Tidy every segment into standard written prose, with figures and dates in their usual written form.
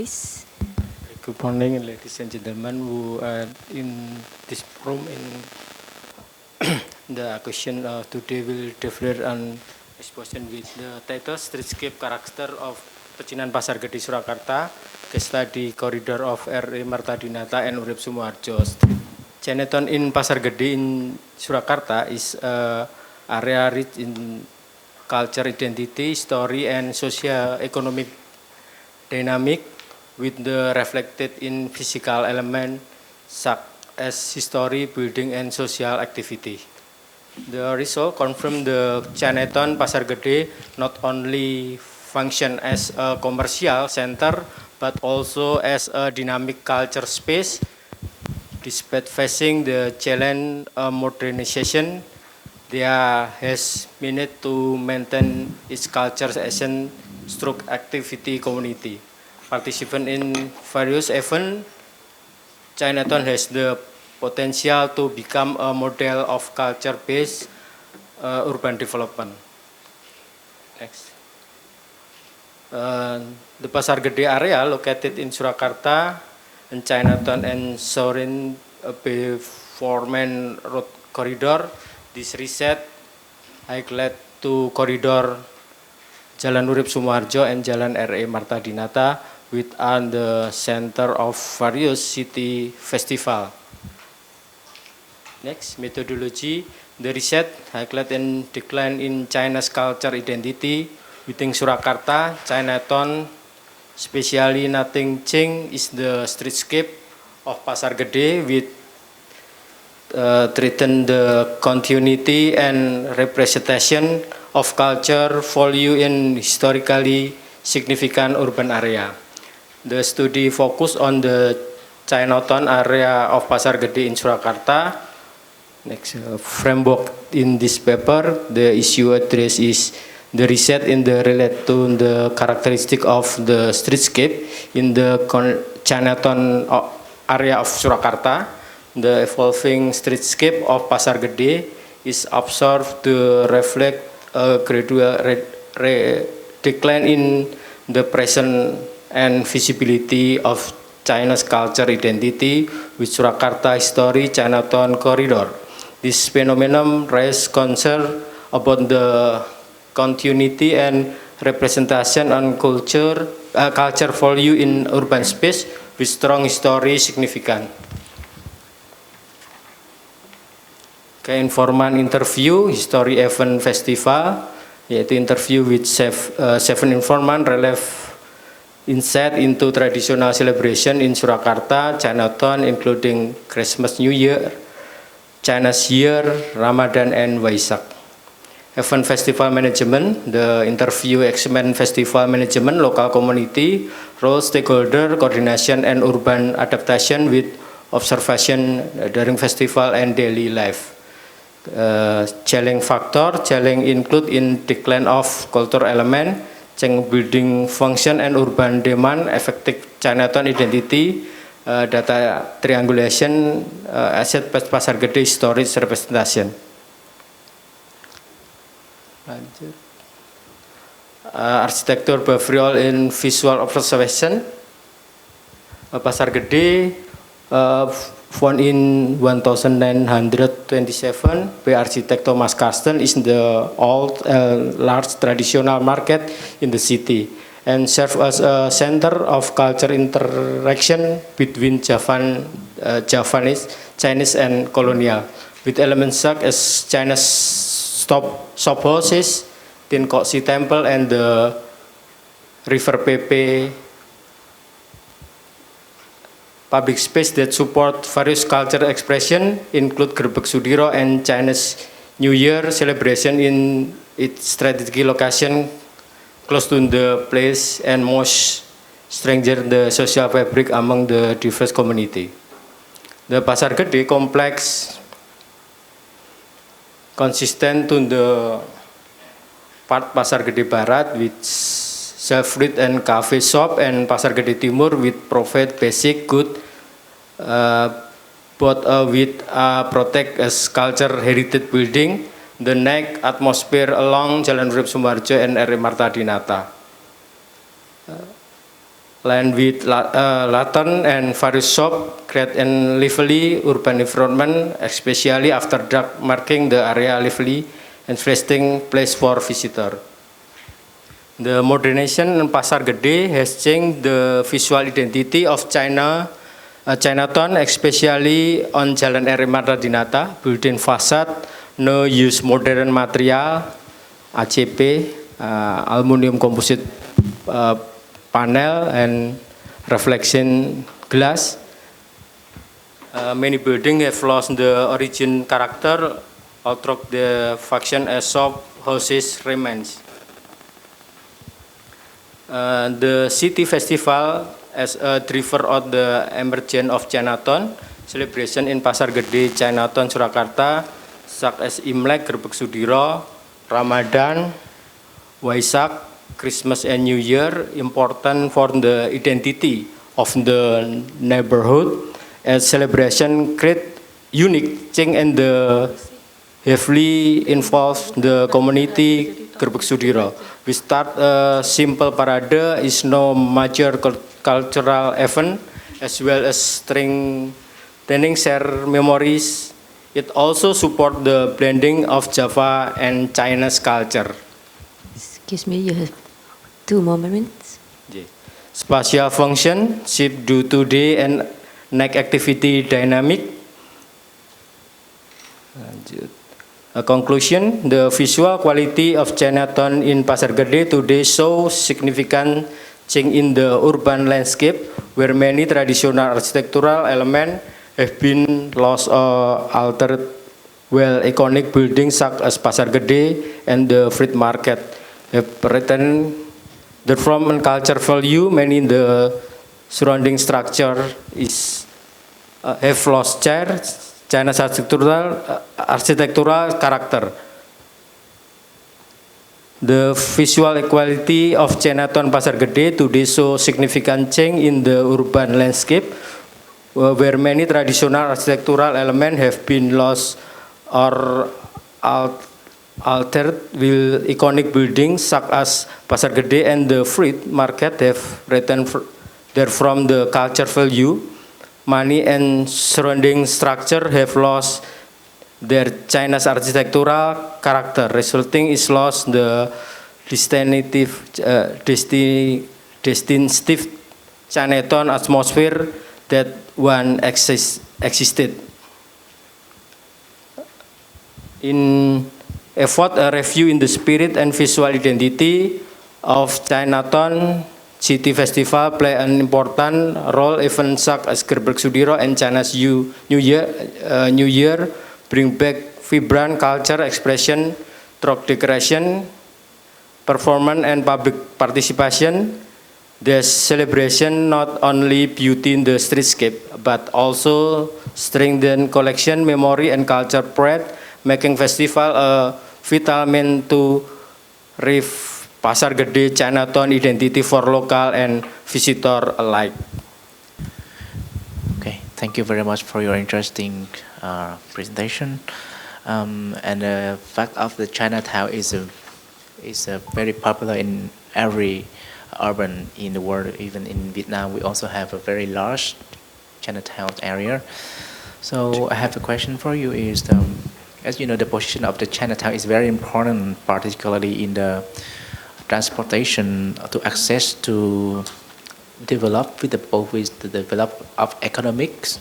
please. Good morning, ladies and gentlemen who are in this room. In the question today will develop an exposition with the title Streetscape Character of Pecinan Pasar Gede Surakarta, Case Study Corridor of RE Martadinata and Urip Sumoharjo. Chinatown in Pasar Gede in Surakarta is an area rich in culture, identity, story, and socio-economic dynamic, with the reflected in physical element such as history, building, and social activity. The result confirm the Chinatown Pasar Gede not only function as a commercial center but also as a dynamic culture space. Despite facing the challenge of modernization, there has managed to maintain its culture essence through activity community. Participant in various events, Chinatown has the potential to become a model of culture-based urban development. Next. The Pasar Gede area located in Surakarta and Chinatown and Sorin Bay four-man road corridor. This reset highlight to corridor Jalan Urip Sumoharjo and Jalan RE Martadinata, with the center of various city festival. Next, methodology. The reset highlight and decline in China's culture identity within Surakarta, Chinatown, especially nothing change is the streetscape of Pasar Gede, with threaten the continuity and representation of culture value in historically significant urban area. The study focused on the Chinatown area of Pasar Gede in Surakarta. Next, framework in this paper, the issue address is the reset in the relate to the characteristic of the streetscape in the Chinatown area of Surakarta. The evolving streetscape of Pasar Gede is observed to reflect a gradual decline in the present and visibility of China's culture identity with Surakarta history Chinatown corridor. This phenomenon raises concern about the continuity and representation on culture value in urban space with strong history significant. Informal interview, history event festival, yaitu interview with seven informant relevant insight into traditional celebration in Surakarta, Chinatown, including Christmas, New Year, Chinese Year, Ramadan, and Waisak. Event festival management, the interview examine festival management, local community, role stakeholder, coordination, and urban adaptation with observation during festival and daily life. Challenge factor, challenge include in decline of cultural element, change building function and urban demand, effective Chinatown identity, data triangulation, asset Pasar Gede storage representation. Architecture behavioral in visual observation. Pasar Gede found in 1927 by architect Thomas Carsten is the old large traditional market in the city and serve as a center of culture interaction between Javanese, Chinese, and colonial, with elements such as Chinese shop houses, Tin Koksi Temple, and the River Pepe public space that support various cultural expression, include Gerbek Sudiro and Chinese New Year celebration in its strategic location close to the place and most strengthen the social fabric among the diverse community. The Pasar Gede complex consistent to the part Pasar Gede Barat with self-food and cafe shop, and Pasar Gede Timur with provide basic good both with protect as culture heritage building, the next atmosphere along Jalan Urip Sumoharjo and RE Martadinata. Land with lantern and various shops create a lively urban environment, especially after dark, making the area lively and interesting place for visitors. The modernization in Pasar Gede has changed the visual identity of Chinatown, especially on Jalan R. Martadinata. Building facade now use modern material, ACP, aluminum composite panel and reflection glass. Many buildings have lost the origin character, although the function as shop houses remains. The city festival as a driver of the emergence of Chinatown, celebration in Pasar Gede, Chinatown, Surakarta, such as Imlek, Gerbek Sudiro, Ramadan, Waisak, Christmas and New Year, important for the identity of the neighborhood, as celebration create unique change and the heavily involved the community Gerbek Sudiro. We start a simple parade is no major cultural event as well as strengthening share memories. It also support the blending of Java and Chinese culture. Excuse me, you have 2 more minutes. Yeah. Spatial function shift due to day and night activity dynamic. A conclusion, the visual quality of Chinatown in Pasar Gede today shows significant change in the urban landscape, where many traditional architectural elements have been lost or altered, while iconic buildings such as Pasar Gede and the Fruit Market have returned the form and culture value. Many in the surrounding structure have lost China's architectural character. The visual quality of Chinatown Pasar Gede today show significant change in the urban landscape, where many traditional architectural elements have been lost or altered, while iconic buildings such as Pasar Gede and the Fruit Market have returned from the culture value. Money and surrounding structure have lost their Chinese architectural character, resulting is lost the distinctive Chinatown atmosphere that one existed. In effort a review in the spirit and visual identity of Chinatown, City Festival play an important role. Events such as Gerbek Sudiro and China's New Year bring back vibrant culture expression through decoration, performance, and public participation. The celebration not only beauty in the streetscape, but also strengthen collection, memory, and culture pride, making festival a vital means to Pasar Gede Chinatown identity for local and visitor alike. Okay, thank you very much for your interesting presentation. And the fact of the Chinatown is very popular in every urban in the world. Even in Vietnam, we also have a very large Chinatown area. So I have a question for you: is as you know, the position of the Chinatown is very important, particularly in the transportation to access to develop with the develop of economics,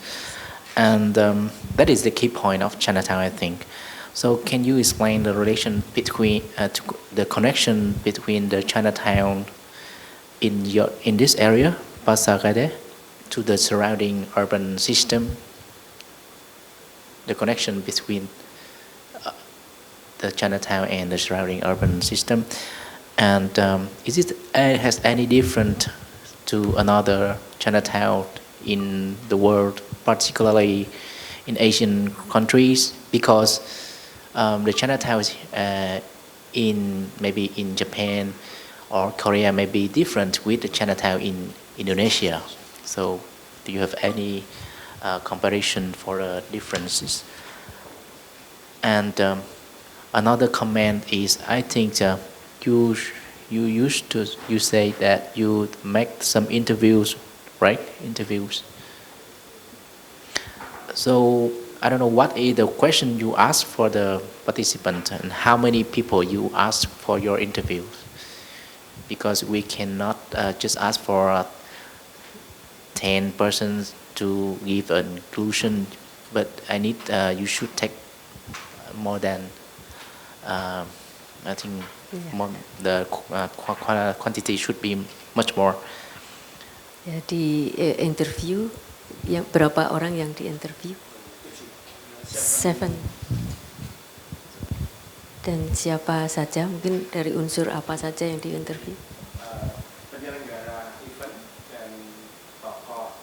and that is the key point of Chinatown, I think. So can you explain the relation between the connection between the Chinatown in this area, Pasar Gede, to the surrounding urban system? The connection between the Chinatown and the surrounding urban system. And is it has any different to another Chinatown in the world, particularly in Asian countries? Because the Chinatown maybe in Japan or Korea may be different with the Chinatown in Indonesia. So do you have any comparison for the differences? And another comment is, I think you say that you make some interviews, right? Interviews. So I don't know what is the question you ask for the participant and how many people you ask for your interviews, because we cannot just ask for 10 persons to give an inclusion, but I need you should take more than I think more, the quantity should be much more. Ya, di interview yang berapa orang yang di interview? 7. Dan siapa saja, mungkin dari unsur apa saja yang di interview? Penyelenggara event dan tokoh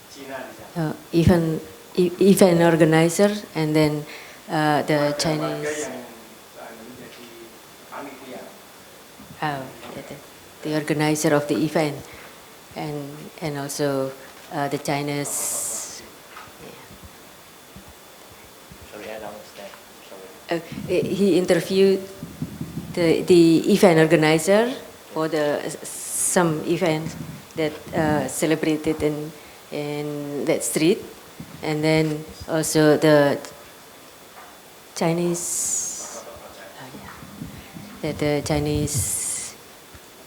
Cina di sana. Event organizer and then the Chinese. The organizer of the event and also the Chinese. Sorry, I don't understand. Sorry. He interviewed the event organizer for some event that celebrated in that street, and then also the Chinese. The Chinese.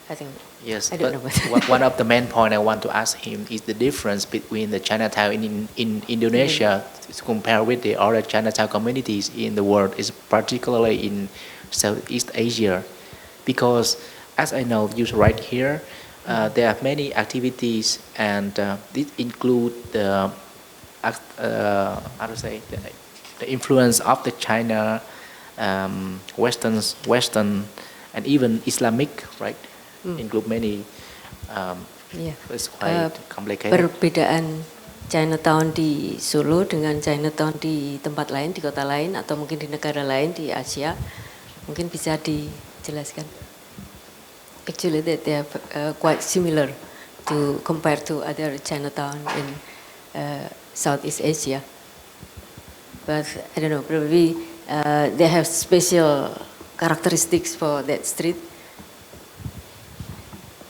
I think. Yes, I don't know one of the main point I want to ask him is the difference between the Chinatown in Indonesia compared with the other Chinatown communities in the world, is particularly in Southeast Asia, because as I know, you right here, there are many activities, and this include the how to say the influence of the China, Western, and even Islamic, right? Include many. It's quite complicated. Perbedaan Chinatown di Solo dengan Chinatown di tempat lain, di kota lain, atau mungkin di negara lain di Asia, mungkin bisa dijelaskan. Actually, that they are quite similar to compare to other Chinatown in Southeast Asia. But I don't know, probably they have special characteristics for that street,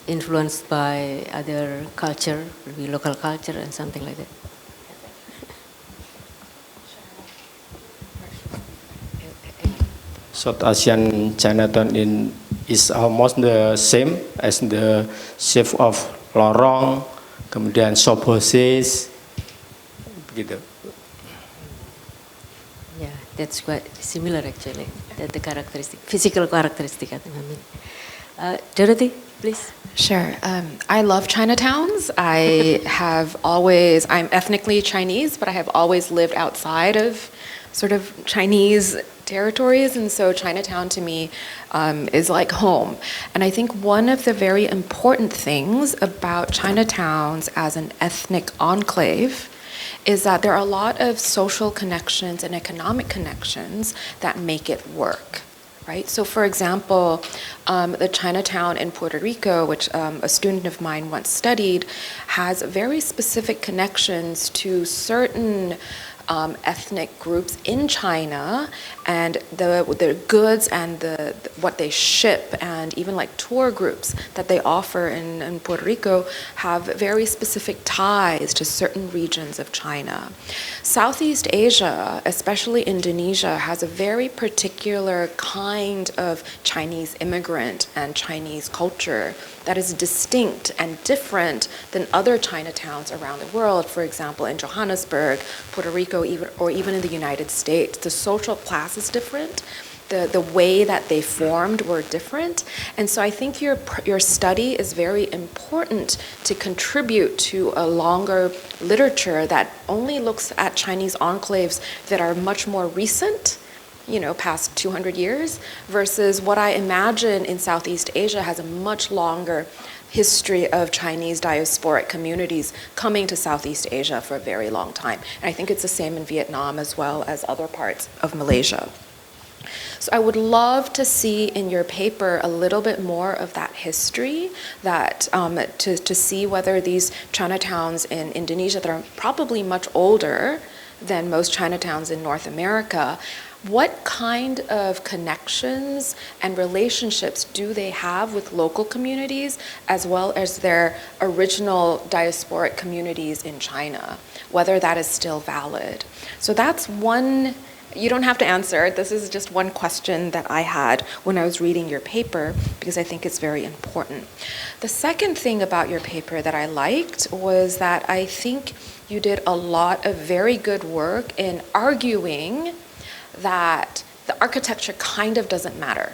influenced by other culture, maybe local culture and something like that. South Asian Chinatown is almost the same as the shape of lorong, kemudian shop houses, begitu. Yeah, that's quite similar actually. That the characteristic, physical characteristic, I mean. Dorothy, please. Sure. I love Chinatowns. I'm ethnically Chinese, but I have always lived outside of sort of Chinese territories, and so Chinatown to me is like home. And I think one of the very important things about Chinatowns as an ethnic enclave is that there are a lot of social connections and economic connections that make it work. Right? So for example, the Chinatown in Puerto Rico, which a student of mine once studied, has very specific connections to certain ethnic groups in China, and the goods and what they ship, and even like tour groups that they offer in Puerto Rico have very specific ties to certain regions of China. Southeast Asia, especially Indonesia, has a very particular kind of Chinese immigrant and Chinese culture that is distinct and different than other Chinatowns around the world. For example, in Johannesburg, Puerto Rico, or even in the United States, the social class is different. The way that they formed were different. And so I think your study is very important to contribute to a longer literature that only looks at Chinese enclaves that are much more recent, past 200 years, versus what I imagine in Southeast Asia has a much longer history of Chinese diasporic communities coming to Southeast Asia for a very long time. And I think it's the same in Vietnam as well as other parts of Malaysia. So I would love to see in your paper a little bit more of that history, that to see whether these Chinatowns in Indonesia that are probably much older than most Chinatowns in North America, what kind of connections and relationships do they have with local communities as well as their original diasporic communities in China, whether that is still valid. So that's one. You don't have to answer. This is just one question that I had when I was reading your paper because I think it's very important. The second thing about your paper that I liked was that I think you did a lot of very good work in arguing that the architecture kind of doesn't matter.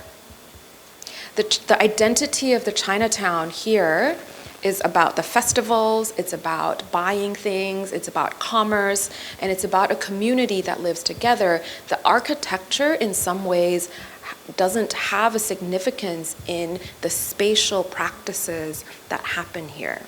The identity of the Chinatown here is about the festivals, it's about buying things, it's about commerce, and it's about a community that lives together. The architecture in some ways doesn't have a significance in the spatial practices that happen here.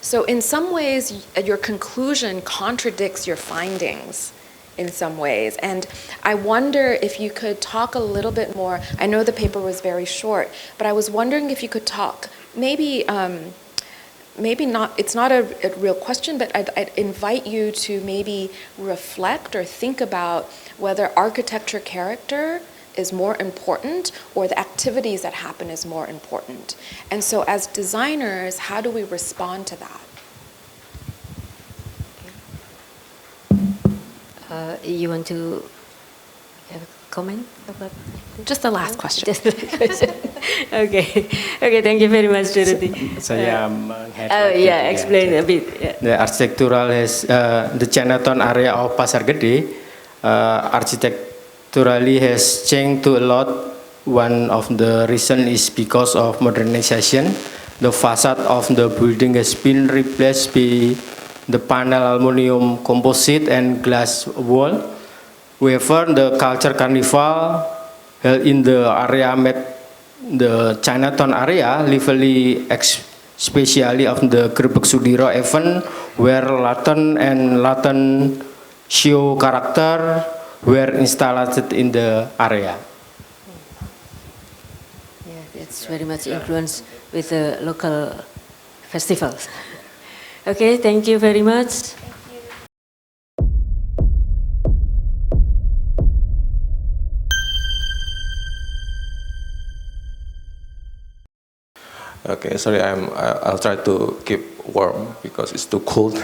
So in some ways, your conclusion contradicts your findings in some ways. And I wonder if you could talk a little bit more. I know the paper was very short, but I was wondering if you could talk, maybe not, it's not a real question, but I'd invite you to maybe reflect or think about whether architecture character is more important or the activities that happen is more important. And so as designers, how do we respond to that? You want to have a comment about Just the last question. Just the question. Okay, thank you very much, Dorothy. Saya Explain a bit. Yeah. The architectural has the Chinatown area of Pasar Gede architecturally has changed to a lot. One of the reason is because of modernization. The facade of the building has been replaced by the panel aluminum composite and glass wall. However, the culture carnival held in the area made the Chinatown area lively, especially of the Gerbek Sudiro event where Latin show character were installed in the area. Yeah, it's very much influenced with the local festivals. Okay, thank you very much. Okay, sorry, I'll try to keep warm because it's too cold.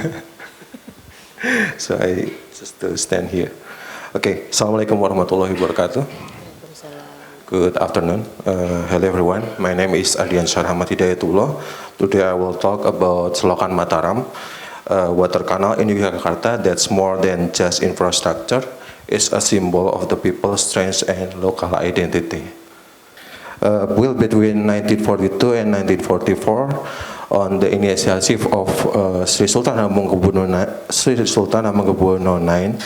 So I just stand here. Okay, Assalamualaikum warahmatullahi wabarakatuh. Good afternoon. Hello everyone. My name is ARDIANSYAH HIDAYATULLAH. Today I will talk about Selokan Mataram, water canal in Yogyakarta that's more than just infrastructure. It's a symbol of the people's strength and local identity. Built between 1942 and 1944 on the initiative of Sri Sultan Hamengkubuwono IX,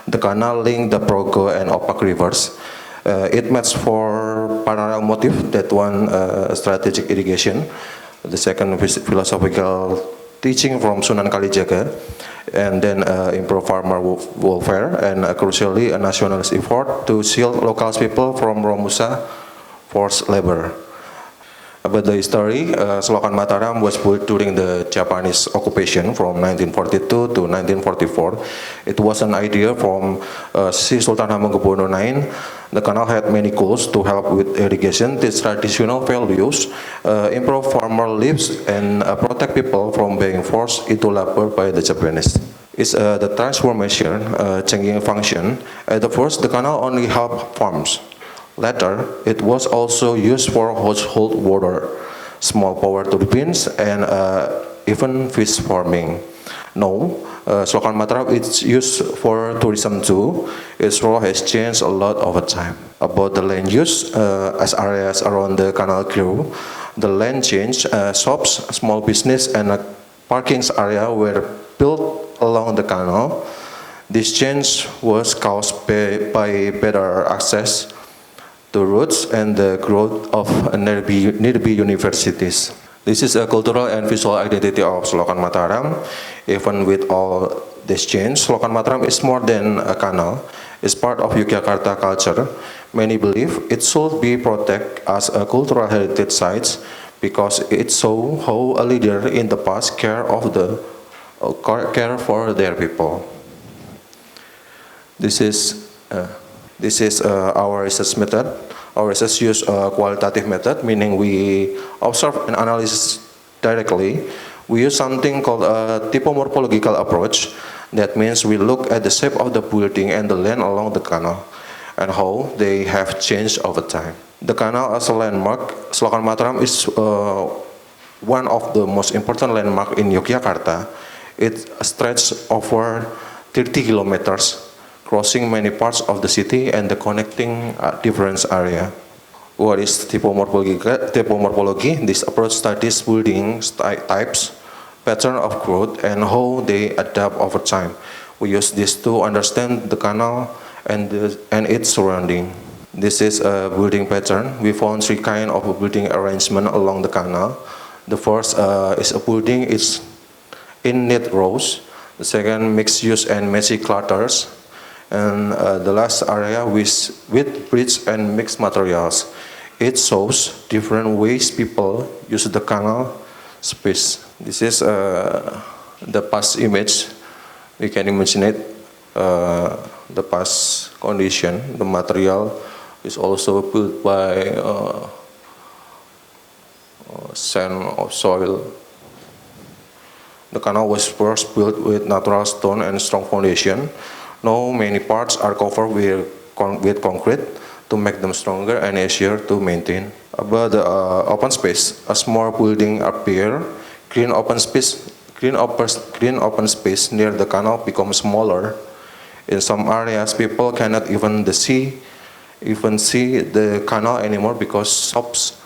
the canal linked the Progo and Opak rivers. It matched for parallel motif that one strategic irrigation, the second philosophical teaching from Sunan Kalijaga, and then improve farmer welfare, and crucially a nationalist effort to shield local people from Romusa forced labor. About the history, Selokan Mataram was built during the Japanese occupation from 1942 to 1944. It was an idea from Sri Sultan Hamengkubuwono IX. The canal had many goals to help with irrigation, teach traditional values, improve farmer lives, and protect people from being forced into labor by the Japanese. It's the transformation, changing function. At the first, the canal only helped farms. Later, it was also used for household water, small power turbines, and even fish farming. Now, Selokan Mataram is used for tourism too. Its role has changed a lot over time. About the land use, as areas around the canal grew, the land changed. Shops, small business, and a parking area were built along the canal. This change was caused by better access to roads and the growth of nearby universities. This is a cultural and visual identity of Selokan Mataram. Even with all this change, Selokan Mataram is more than a canal. It's part of Yogyakarta culture. Many believe it should be protected as a cultural heritage site because it shows how a leader in the past care for their people. This is This is our research method. Our research use a qualitative method, meaning we observe and analyze directly. We use something called a typomorphological approach. That means we look at the shape of the building and the land along the canal and how they have changed over time. The canal as a landmark, Selokan Mataram is one of the most important landmark in Yogyakarta. It stretches over 30 kilometers, crossing many parts of the city and the connecting different area. What is typomorphology? This approach studies building types, pattern of growth, and how they adapt over time. We use this to understand the canal and its surrounding. This is a building pattern. We found three kinds of building arrangement along the canal. The first is a building, it's in neat rows. The second, mixed use and messy clusters. And the last area with bridge and mixed materials. It shows different ways people use the canal space. This is the past image. We can imagine it, the past condition. The material is also built by sand or soil. The canal was first built with natural stone and strong foundation. Now many parts are covered with concrete to make them stronger and easier to maintain. About the open space, a small building appear. Green open space near the canal becomes smaller. In some areas, people cannot even see the canal anymore because shops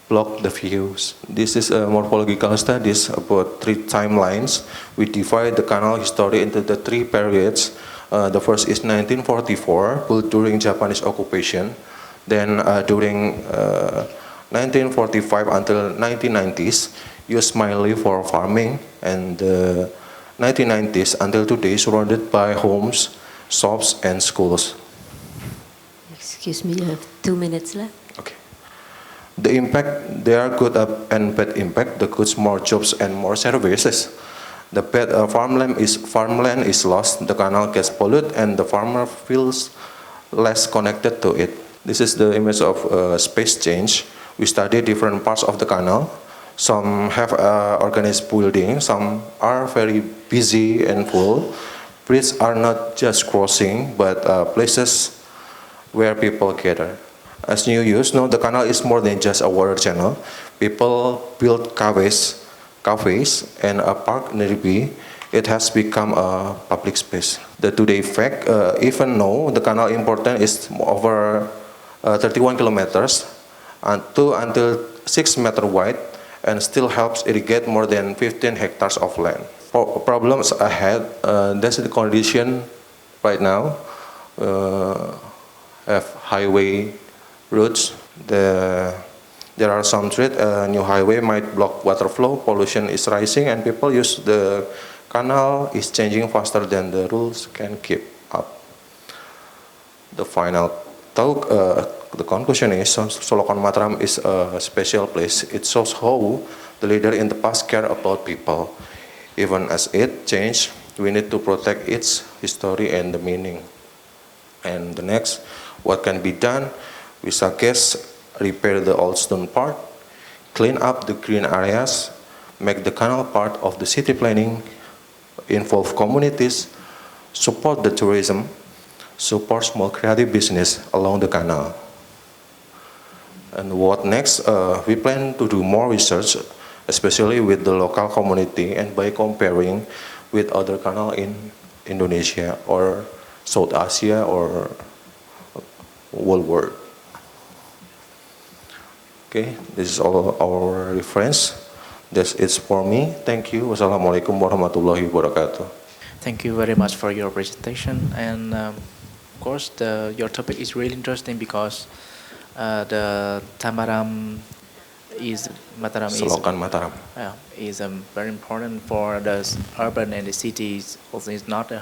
block the views. This is a morphological studies about three timelines. We divide the canal history into the three periods. The first is 1944, built during Japanese occupation. Then during 1945 until 1990s, used mainly for farming. And 1990s until today, surrounded by homes, shops, and schools. Excuse me, you have 2 minutes left. Okay. The impact, there are good and bad impact. The goods, more jobs and more services. The bad farmland is lost, the canal gets polluted, and the farmer feels less connected to it. This is the image of space change. We study different parts of the canal. Some have organized building, some are very busy and full. Bridges are not just crossing, but places where people gather. As you know, the canal is more than just a water channel. People build cafes and a park nearby. It has become a public space. The today fact, even though the canal important is over 31 kilometers until 6 meters wide, and still helps irrigate more than 15 hectares of land. Problems ahead, that's the condition right now. Have highway roads. There are some threats. New highway might block water flow, pollution is rising, and people use the canal is changing faster than the rules can keep up. The final talk, the conclusion is Selokan Mataram is a special place. It shows how the leader in the past care about people. Even as it changed, we need to protect its history and the meaning. And the next, what can be done? We suggest repair the old stone part, clean up the green areas, make the canal part of the city planning, involve communities, support the tourism, support small creative business along the canal. And what next? We plan to do more research, especially with the local community and by comparing with other canals in Indonesia or South Asia or world world. Okay, this is all our reference. That's it for me. Thank you. Wassalamualaikum warahmatullahi wabarakatuh. Thank you very much for your presentation. And of course, your topic is really interesting because the Mataram is very important for the urban and the cities. Also, it's not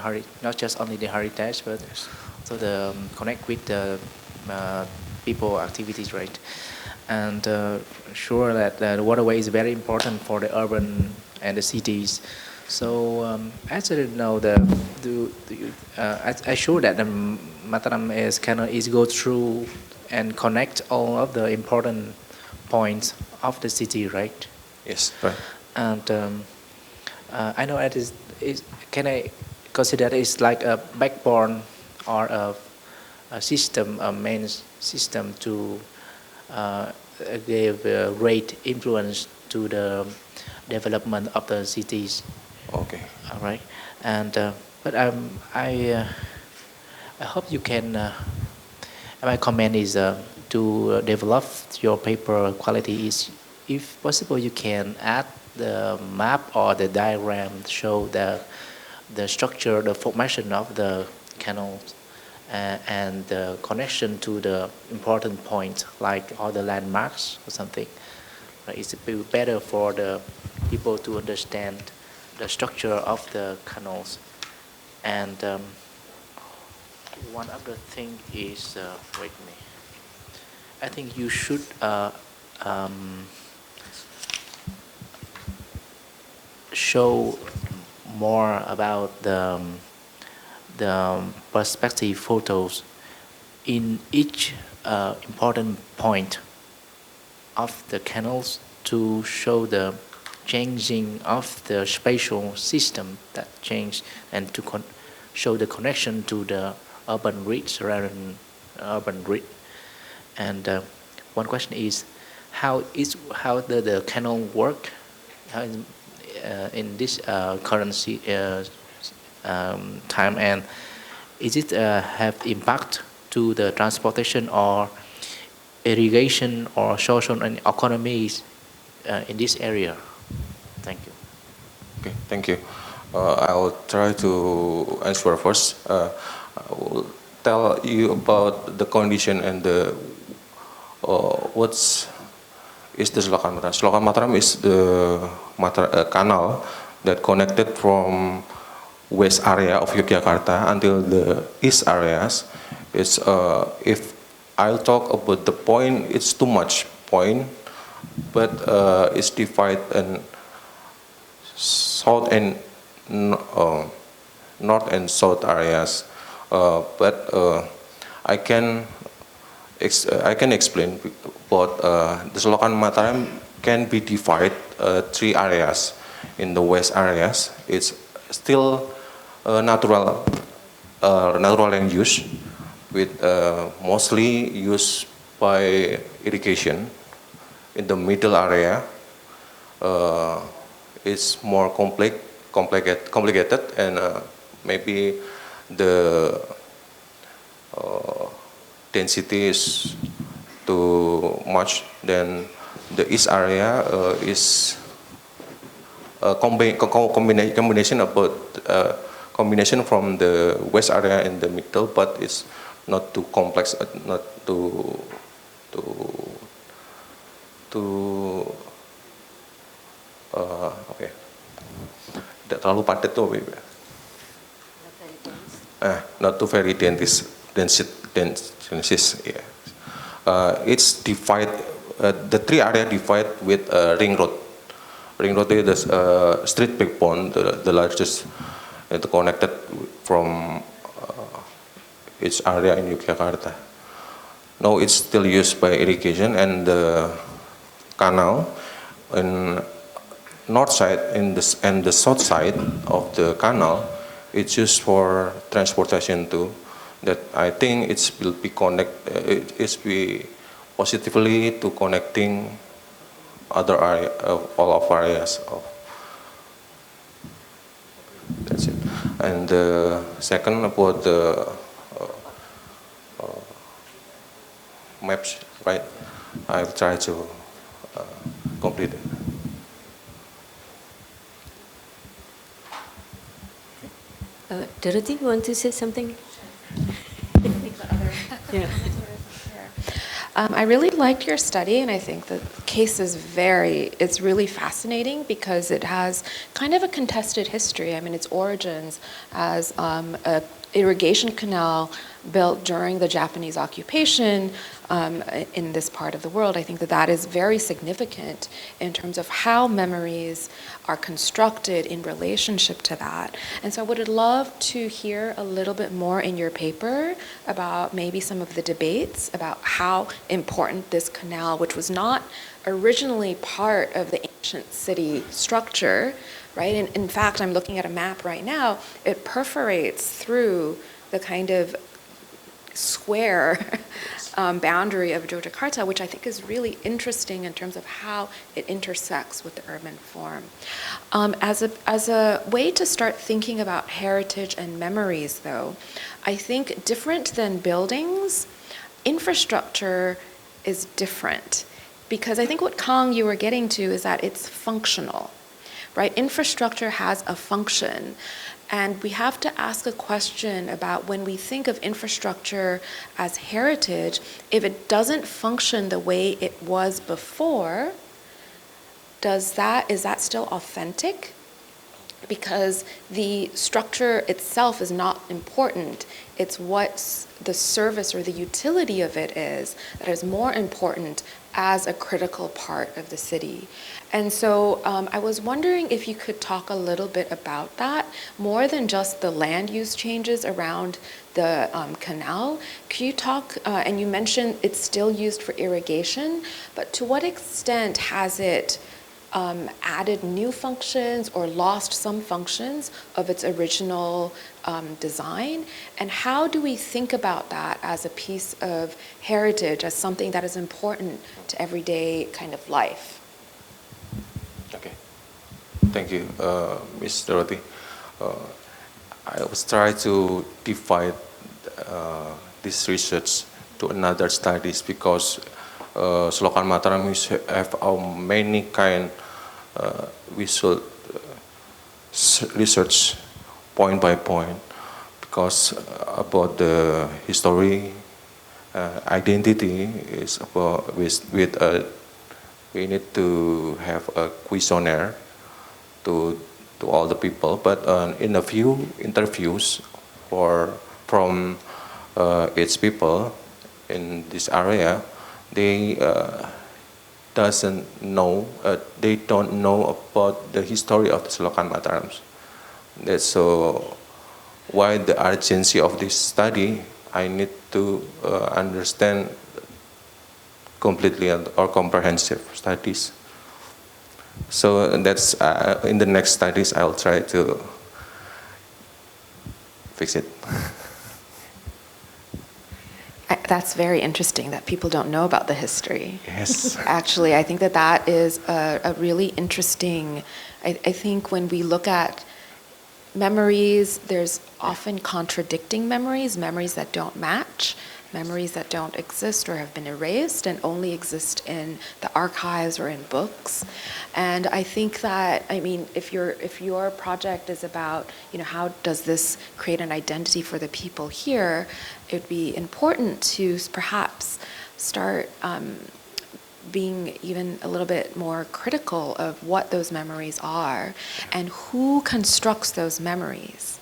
just only the heritage, but also the connect with the people activities, right? And sure that the waterway is very important for the urban and the cities. So as I know, I sure that the Mataram canal is go through and connect all of the important points of the city, right? Yes, right. And I know can I consider it's like a backbone or a system, a main system to give great influence to the development of the cities. Okay. All right, and but I hope you can. My comment is to develop your paper quality is, if possible, you can add the map or the diagram to show the structure, the formation of the canals, and the connection to the important points like all the landmarks or something. Right? It's better for the people to understand the structure of the canals. And one other thing is, wait a minute. I think you should show more about the perspective photos in each important point of the canals to show the changing of the spatial system that changed, and to show the connection to the urban ridge rather than urban grid. And one question is, how does the canal work in this current time, and is it have impact to the transportation or irrigation or social and economies in this area? Thank you. Okay, thank you. I'll try to answer first. I will tell you about the condition and the is the Selokan Mataram. Selokan Mataram is the canal that connected from west area of Yogyakarta until the east areas. It's if I'll talk about the point, it's too much point, but it's divided in south and north and south areas. But I can explain about the Selokan Mataram can be divided three areas. In the west areas, it's still natural land use, with mostly used by irrigation. In the middle area, it's more complicated, and maybe the density is too much. Then the east area is a combination from the west area in the middle, but it's not too complex, not too okay. Tidak terlalu padat tuh, not too very dense. Yeah. It's divided. The three area divided with ring road. Ring road is the street backbone, the largest, connected from each area in Yogyakarta. Now it's still used by irrigation, and the canal in north side and the south side of the canal, it's used for transportation too. That I think it will be be positively to connecting other area, all of areas of. That's it. And the second about the maps, right? I'll try to complete it. Dorothy, you want to say something? Yeah. I really liked your study, and I think the case is it's really fascinating because it has kind of a contested history. I mean, its origins as a irrigation canal built during the Japanese occupation in this part of the world. I think that that is very significant in terms of how memories are constructed in relationship to that. And so I would love to hear a little bit more in your paper about maybe some of the debates about how important this canal, which was not originally part of the ancient city structure, right? And in fact, I'm looking at a map right now, it perforates through the kind of square boundary of Yogyakarta, which I think is really interesting in terms of how it intersects with the urban form. As a way to start thinking about heritage and memories, though, I think different than buildings, infrastructure is different. Because I think what Kang you were getting to is that it's functional, right? Infrastructure has a function. And we have to ask a question about when we think of infrastructure as heritage, if it doesn't function the way it was before, is that still authentic? Because the structure itself is not important. It's what the service or the utility of it is that is more important as a critical part of the city. And so I was wondering if you could talk a little bit about that, more than just the land use changes around the canal. Could you talk, and you mentioned it's still used for irrigation, but to what extent has it added new functions or lost some functions of its original design? And how do we think about that as a piece of heritage, as something that is important to everyday kind of life? Okay, thank you, Ms. Dorothy. I was trying to divide this research to another studies because Selokan Mataram have many kind we should research point by point because about the history, identity is about with we need to have a questionnaire to all the people. But in a few interviews from its people in this area, they they don't know about the history of the Selokan Matarams. That's so why the urgency of this study. I need to understand completely or comprehensive studies. So that's in the next studies I'll try to fix it. That's very interesting that people don't know about the history. Yes. Actually, I think that that is a really interesting, I think when we look at memories, there's often contradicting memories, memories that don't match, memories that don't exist or have been erased and only exist in the archives or in books. And I think that, I mean, if your project is about, how does this create an identity for the people here, it would be important to perhaps start being even a little bit more critical of what those memories are and who constructs those memories.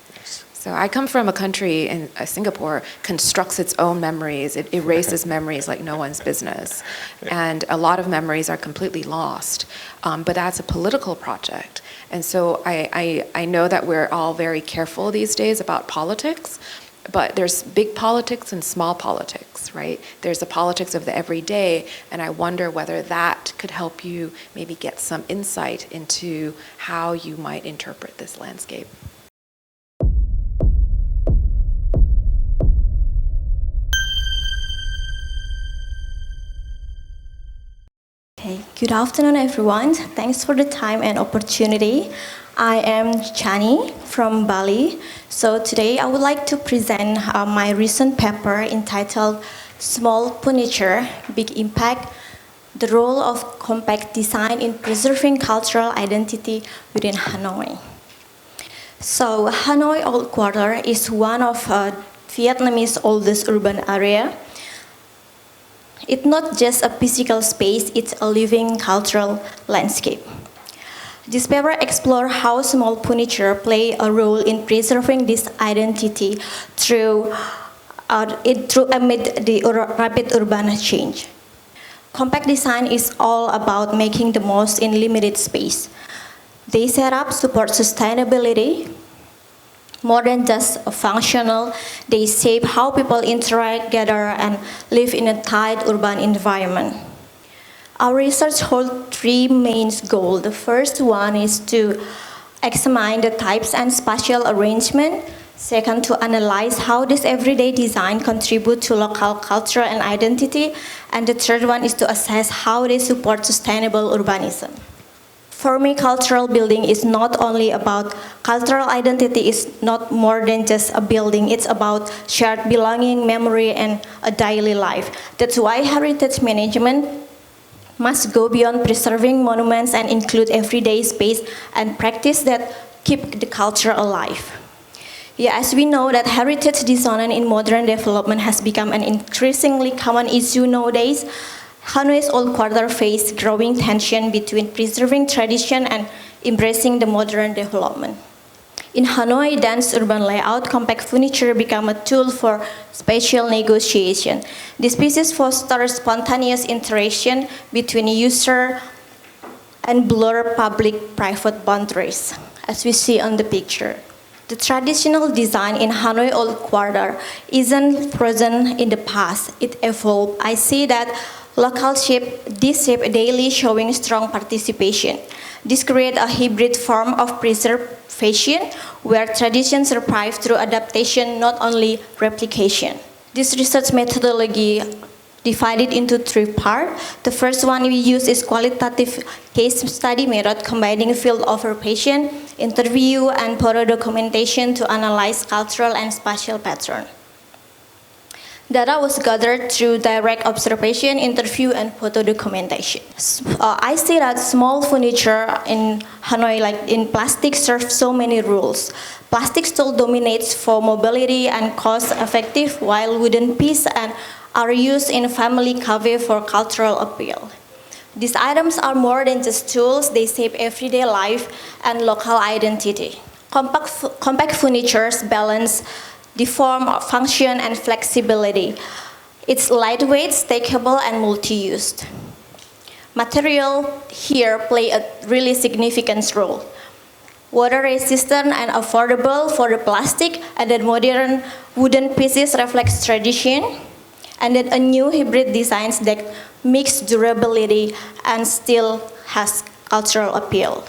So I come from a country in Singapore constructs its own memories. It erases memories like no one's business. And a lot of memories are completely lost. But that's a political project. And so I know that we're all very careful these days about politics, but there's big politics and small politics, right? There's the politics of the everyday, and I wonder whether that could help you maybe get some insight into how you might interpret this landscape. Okay, good afternoon, everyone. Thanks for the time and opportunity. I am Chani from Bali. So today I would like to present my recent paper entitled Small Furniture, Big Impact, the Role of Compact Design in Preserving Cultural Identity within Hanoi. So Hanoi Old Quarter is one of Vietnamese oldest urban area. It's not just a physical space, it's a living cultural landscape. This paper explores how small furniture play a role in preserving this identity through amid the rapid urban change. Compact design is all about making the most in limited space. They set up support sustainability. More than just functional, they shape how people interact, gather, and live in a tight urban environment. Our research holds three main goals. The first one is to examine the types and spatial arrangement. Second, to analyze how this everyday design contributes to local culture and identity. And the third one is to assess how they support sustainable urbanism. For me, cultural building is not only about cultural identity, it's not more than just a building. It's about shared belonging, memory, and a daily life. That's why heritage management must go beyond preserving monuments and include everyday space and practice that keep the culture alive. Yeah, as we know that heritage dissonance in modern development has become an increasingly common issue nowadays. Hanoi's old quarter face growing tension between preserving tradition and embracing the modern development. In Hanoi, dense urban layout, compact furniture become a tool for spatial negotiation. This species fosters spontaneous interaction between user and blur public-private boundaries, as we see on the picture. The traditional design in Hanoi Old Quarter isn't frozen in the past, it evolved. I see that local shape daily showing strong participation. This creates a hybrid form of preservation where tradition survives through adaptation, not only replication. This research methodology divided into three parts. The first one we use is qualitative case study method, combining field observation, interview, and photo documentation to analyze cultural and spatial patterns. Data was gathered through direct observation, interview, and photo documentation. I see that small furniture in Hanoi, like in plastic, serves so many rules. Plastic still dominates for mobility and cost-effective, while wooden pieces are used in family cafe for cultural appeal. These items are more than just tools, they shape everyday life and local identity. Compact furnitures balance the form, function, and flexibility. It's lightweight, stackable, and multi-used. Material here play a really significant role. Water resistant and affordable for the plastic, and then modern wooden pieces reflects tradition, and then a new hybrid designs that mix durability and still has cultural appeal.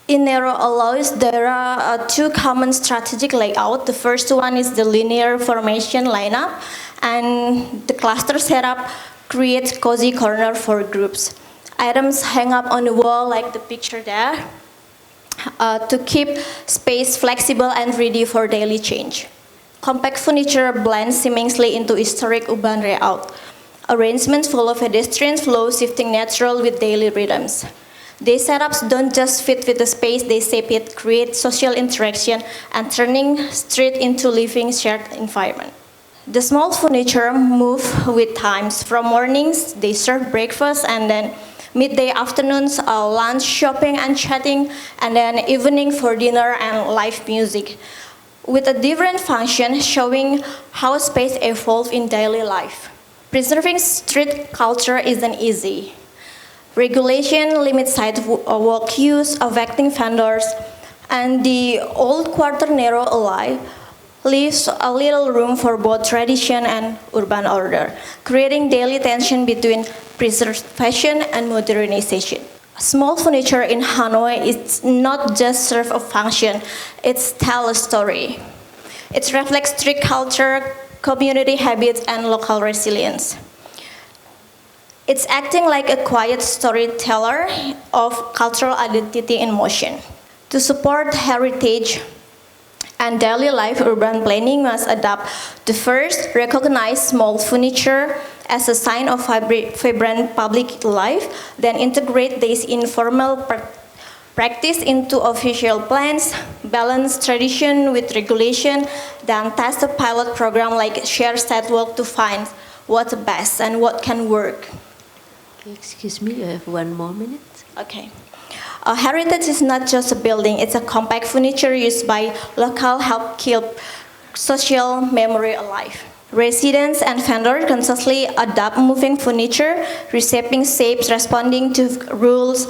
In narrow alloys, there are two common strategic layouts. The first one is the linear formation lineup, and the cluster setup creates cozy corner for groups. Items hang up on the wall like the picture there to keep space flexible and ready for daily change. Compact furniture blends seamlessly into historic urban layout. Arrangements follow pedestrian flow, shifting natural with daily rhythms. These setups don't just fit with the space, they shape it, create social interaction, and turning street into living shared environment. The small furniture move with times. From mornings, they serve breakfast, and then midday afternoons, lunch, shopping, and chatting, and then evening for dinner and live music, with a different function showing how space evolves in daily life. Preserving street culture isn't easy. Regulation limits sidewalk use, evicting vendors, and the old quarter narrow alley leaves a little room for both tradition and urban order, creating daily tension between preservation and modernization. Small furniture in Hanoi is not just serve a function, it's tell a story. It reflects street culture, community habits, and local resilience. It's acting like a quiet storyteller of cultural identity in motion. To support heritage and daily life, urban planning must adapt to first recognize small furniture as a sign of vibrant public life, then integrate this informal practice into official plans, balance tradition with regulation, then test a pilot program like shared sidewalk to find what's best and what can work. Excuse me, you have 1 more minute. Okay. Heritage is not just a building, it's a compact furniture used by local help keep social memory alive. Residents and vendors consciously adapt moving furniture, reshaping shapes, responding to rules.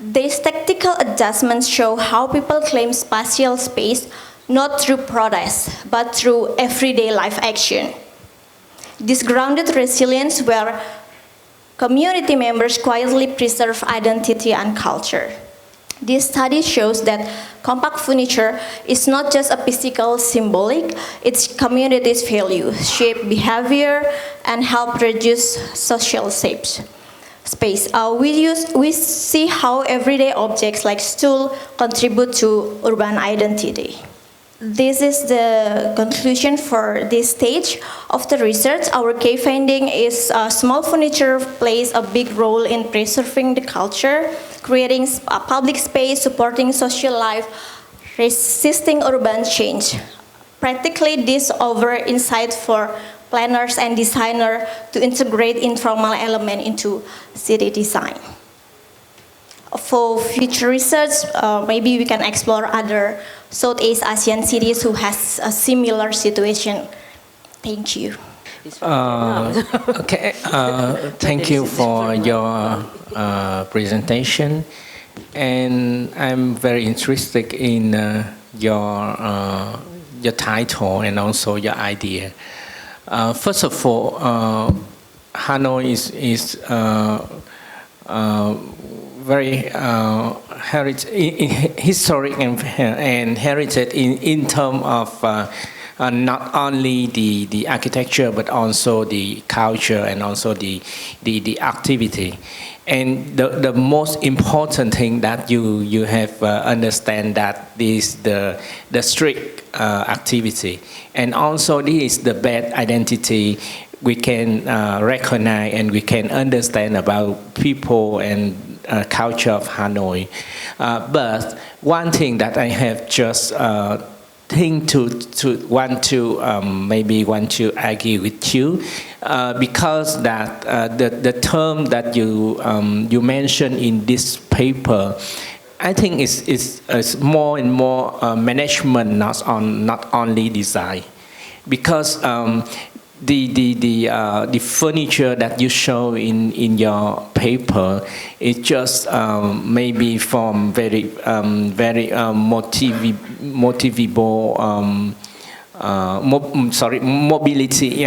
These tactical adjustments show how people claim spatial space not through protest, but through everyday life action. This grounded resilience where community members quietly preserve identity and culture. This study shows that compact furniture is not just a physical symbolic, it's community's value, shape behavior, and help reduce social space. We see how everyday objects like stool contribute to urban identity. This is the conclusion for this stage of the research. Our key finding is small furniture plays a big role in preserving the culture, creating a public space, supporting social life, resisting urban change. Practically, this offers insight for planners and designers to integrate informal elements into city design. For future research, maybe we can explore other Southeast Asian cities who has a similar situation. Thank you. Okay, thank you for your presentation, and I'm very interested in your title and also your idea. First of all, Hanoi is very historic and heritage in terms of not only the architecture but also the culture and also the activity. And the most important thing that you have understand that is the street activity, and also this is the best identity we can recognize and we can understand about people and culture of Hanoi. But one thing that I have just think maybe want to argue with you, because that the term that you mentioned in this paper, I think is more and more management, not only design, because the furniture that you show in your paper is just maybe from very mobility,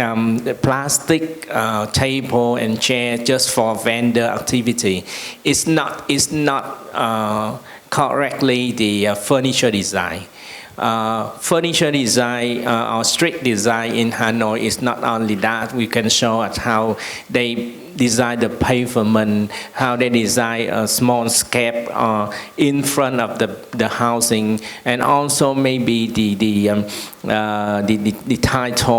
plastic table and chair just for vendor activity. It's not correctly the furniture design. Furniture design or street design in Hanoi is not only that. We can show us how they design the pavement, how they design a small scape in front of the housing, and also maybe the title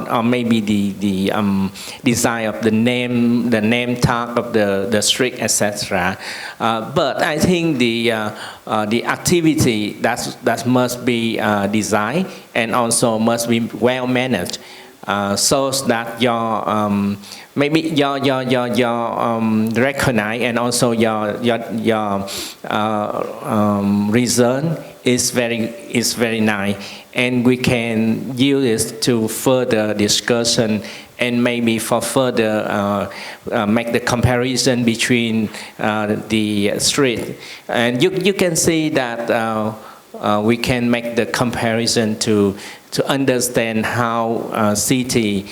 or maybe the design of the name tag of the street, etc. But I think the activity that must be designed and also must be well managed, so that your maybe your recognize and also your result is very nice, and we can use it to further discussion and maybe for further make the comparison between the street, and you can see that we can make the comparison to understand how city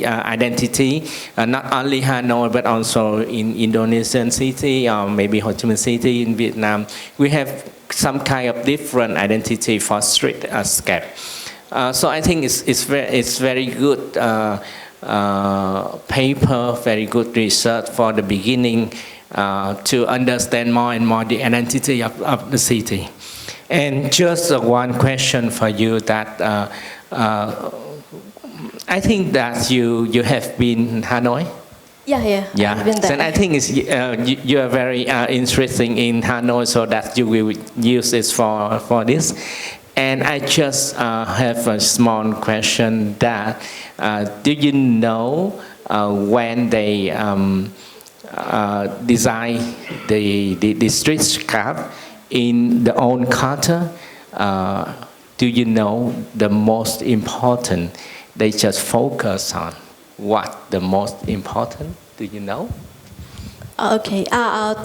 identity, not only Hanoi but also in Indonesian city or maybe Ho Chi Minh City in Vietnam. We have some kind of different identity for streetscape. So I think it's very good paper, very good research for the beginning to understand more and more the identity of the city. And just one question for you that I think that you have been in Hanoi. Yeah. I've been there. And I think you are very interesting in Hanoi, so that you will use it for this. And I just have a small question that do you know when they design the streetscape in the own culture. Do you know the most important? They just focus on what the most important. Do you know? Okay.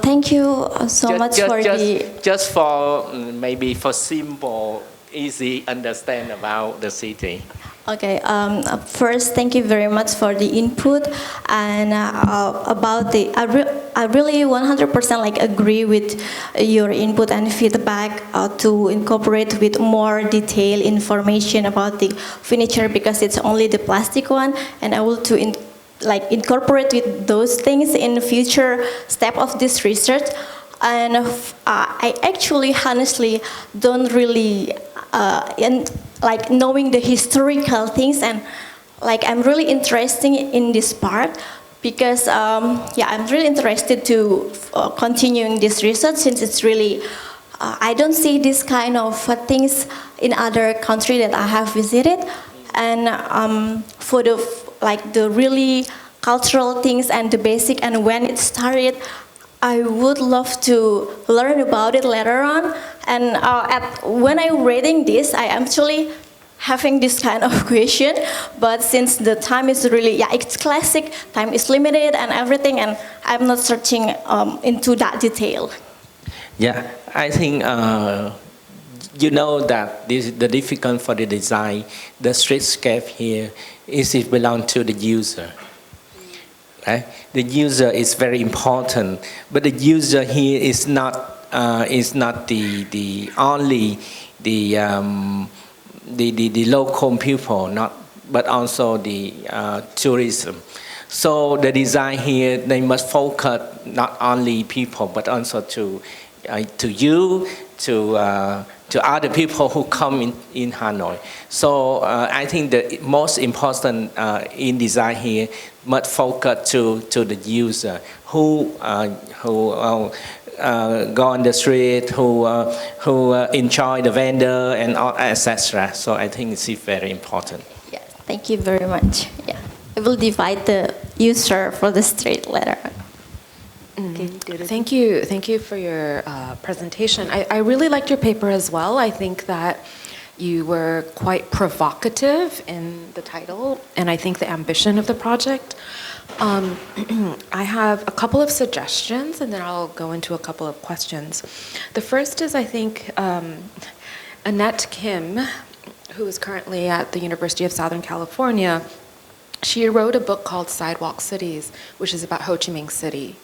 Thank you so much for just for maybe for simple, easy understand about the city. Okay. First, thank you very much for the input, and about the. I really 100% like agree with your input and feedback to incorporate with more detailed information about the furniture, because it's only the plastic one, and I will to incorporate with those things in the future step of this research. And I actually honestly don't really knowing the historical things, and I'm really interested in this part, because I'm really interested to continuing this research, since it's really I don't see this kind of things in other countries that I have visited, and for the really cultural things and the basic and when it started, I would love to learn about it later on. And when I'm reading this, I am actually having this kind of question, but since the time is really, it's classic, time is limited and everything, and I'm not searching into that detail. Yeah, I think you know that the difficult for the design, the streetscape here is it belongs to the user. Right? The user is very important, but the user here is not the only the local people, but also the tourism. So the design here, they must focus not only people, but also to you, to other people who come in Hanoi. So I think the most important in design here must focus to the user who go on the street, who enjoy the vendor and etc. So I think it's very important. Yeah, thank you very much. Yeah, I will divide the user for the street later. Thank you for your presentation. I really liked your paper as well. I think that you were quite provocative in the title, and I think the ambition of the project. I have a couple of suggestions, and then I'll go into a couple of questions. The first is, I think, Annette Kim, who is currently at the University of Southern California, she wrote a book called Sidewalk Cities, which is about Ho Chi Minh City.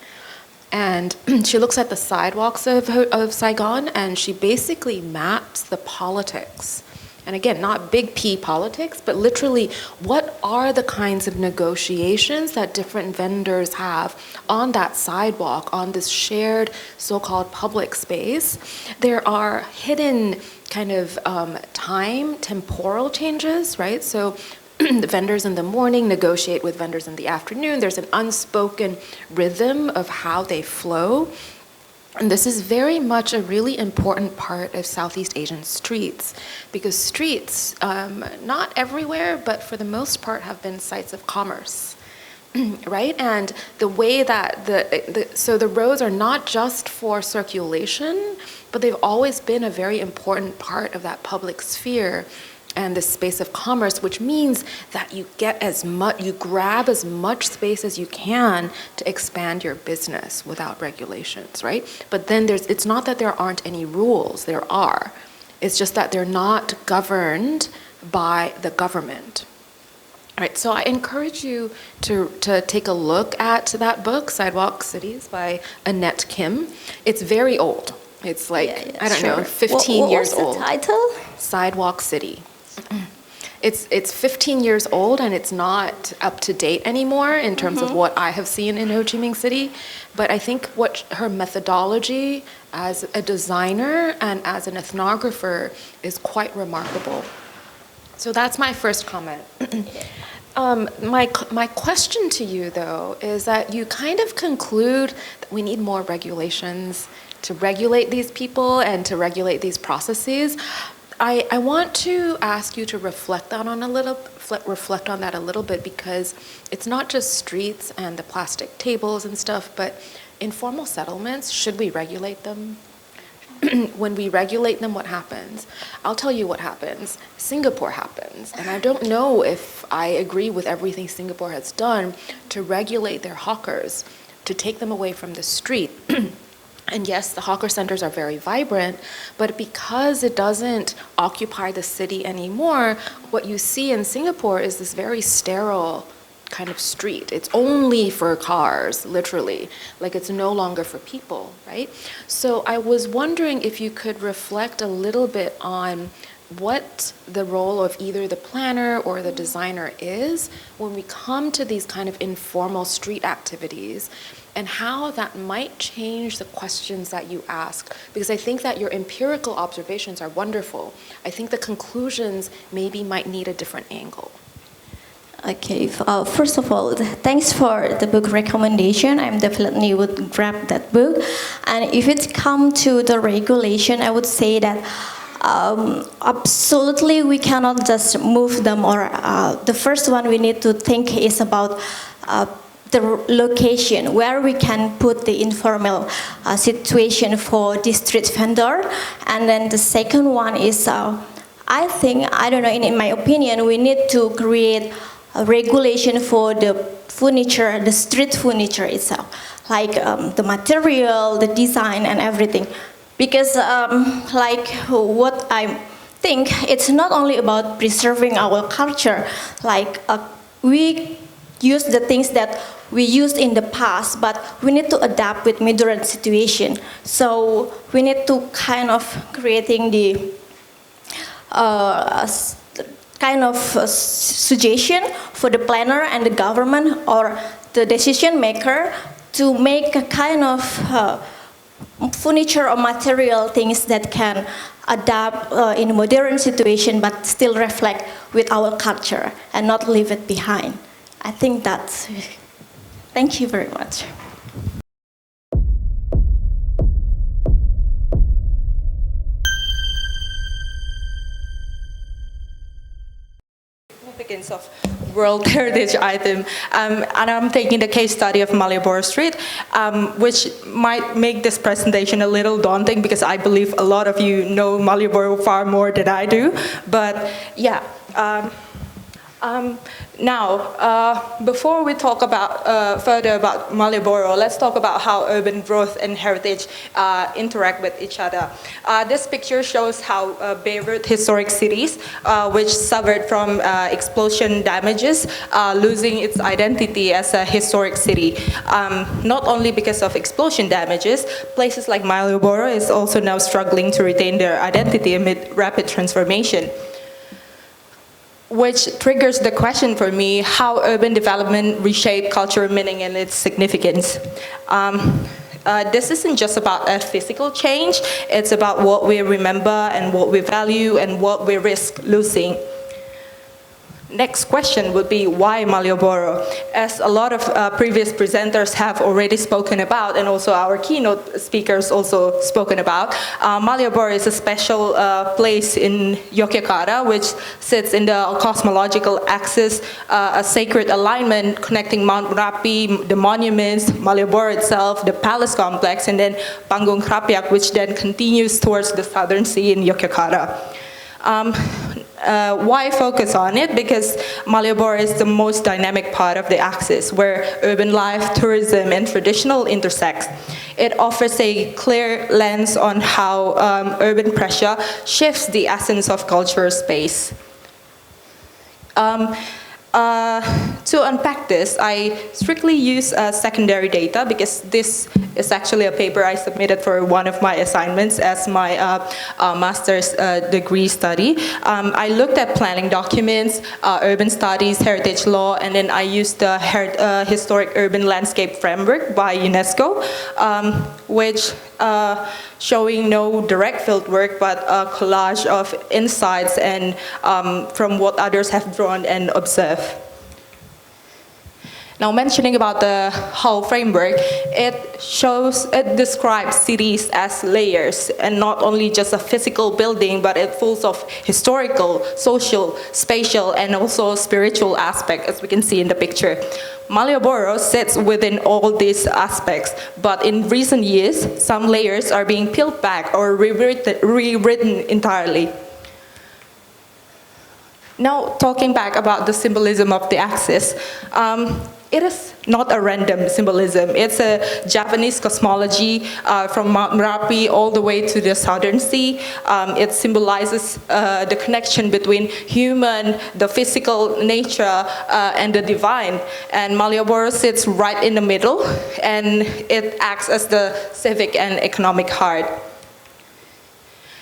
And she looks at the sidewalks of Saigon, and she basically maps the politics. And again, not big P politics, but literally what are the kinds of negotiations that different vendors have on that sidewalk, on this shared so-called public space. There are hidden kind of temporal changes, right? So the vendors in the morning negotiate with vendors in the afternoon. There's an unspoken rhythm of how they flow. And this is very much a really important part of Southeast Asian streets, because streets, not everywhere, but for the most part, have been sites of commerce, right? And the way that so the roads are not just for circulation, but they've always been a very important part of that public sphere and the space of commerce, which means that you grab as much space as you can to expand your business without regulations, right? But then it's not that there aren't any rules, there are. It's just that they're not governed by the government. All right, so I encourage you to take a look at that book, Sidewalk Cities by Annette Kim. It's very old. It's like, I don't know, 15 years old. What's the title? Sidewalk City. It's 15 years old, and it's not up to date anymore in terms of what I have seen in Ho Chi Minh City. But I think what her methodology as a designer and as an ethnographer is quite remarkable. So that's my first comment. My question to you, though, is that you kind of conclude that we need more regulations to regulate these people and to regulate these processes. I want to ask you to reflect on that a little bit, because it's not just streets and the plastic tables and stuff, but informal settlements, should we regulate them? When we regulate them, what happens? I'll tell you what happens. Singapore happens, and I don't know if I agree with everything Singapore has done to regulate their hawkers, to take them away from the street. And yes, the hawker centers are very vibrant, but because it doesn't occupy the city anymore, what you see in Singapore is this very sterile kind of street. It's only for cars, literally. Like, it's no longer for people, right? So I was wondering if you could reflect a little bit on what the role of either the planner or the designer is when we come to these kind of informal street activities, and how that might change the questions that you ask. Because I think that your empirical observations are wonderful. I think the conclusions maybe might need a different angle. Okay, first of all, thanks for the book recommendation. I definitely would grab that book. And if it comes to the regulation, I would say that absolutely we cannot just move them, or the first one we need to think is about the location where we can put the informal situation for the street vendor. And then the second one is, I think, I don't know, in my opinion, we need to create a regulation for the furniture, the street furniture itself, like the material, the design, and everything. Because like what I think, it's not only about preserving our culture, like we use the things that we used in the past, but we need to adapt with modern situation. So we need to kind of creating the kind of suggestion for the planner and the government or the decision maker to make a kind of furniture or material things that can adapt in a modern situation but still reflect with our culture and not leave it behind. I think that's it. Thank you very much. Significance of World Heritage item, and I'm taking the case study of Malioboro Street, which might make this presentation a little daunting because I believe a lot of you know Malioboro far more than I do. But yeah, now before we talk about further about Malioboro, let's talk about how urban growth and heritage interact with each other. This picture shows how Beirut historic cities, which suffered from explosion damages, losing its identity as a historic city. Not only because of explosion damages, places like Malioboro is also now struggling to retain their identity amid rapid transformation. Which triggers the question for me, how urban development reshaped cultural meaning and its significance. This isn't just about a physical change, it's about what we remember and what we value and what we risk losing. Next question would be, why Malioboro? As a lot of previous presenters have already spoken about, and also our keynote speakers also spoken about, Malioboro is a special place in Yogyakarta, which sits in the cosmological axis, a sacred alignment connecting Mount Merapi, the monuments, Malioboro itself, the palace complex, and then Panggung Krapyak, which then continues towards the southern sea in Yogyakarta. Why focus on it? Because Malioboro is the most dynamic part of the axis, where urban life, tourism, and traditional intersect. It offers a clear lens on how urban pressure shifts the essence of cultural space. To unpack this, I strictly use secondary data because this is actually a paper I submitted for one of my assignments as my master's degree study. I looked at planning documents, urban studies, heritage law, and then I used the historic urban landscape framework by UNESCO, which showing no direct field work, but a collage of insights and from what others have drawn and observed. Now, mentioning about the whole framework, it describes cities as layers and not only just a physical building, but it full of historical, social, spatial, and also spiritual aspects, as we can see in the picture. Malioboro sits within all these aspects, but in recent years, some layers are being peeled back or rewritten entirely. Now, talking back about the symbolism of the axis, it is not a random symbolism. It's a Japanese cosmology from Mount Merapi all the way to the Southern Sea. It symbolizes the connection between human, the physical nature, and the divine. And Malioboro sits right in the middle, and it acts as the civic and economic heart.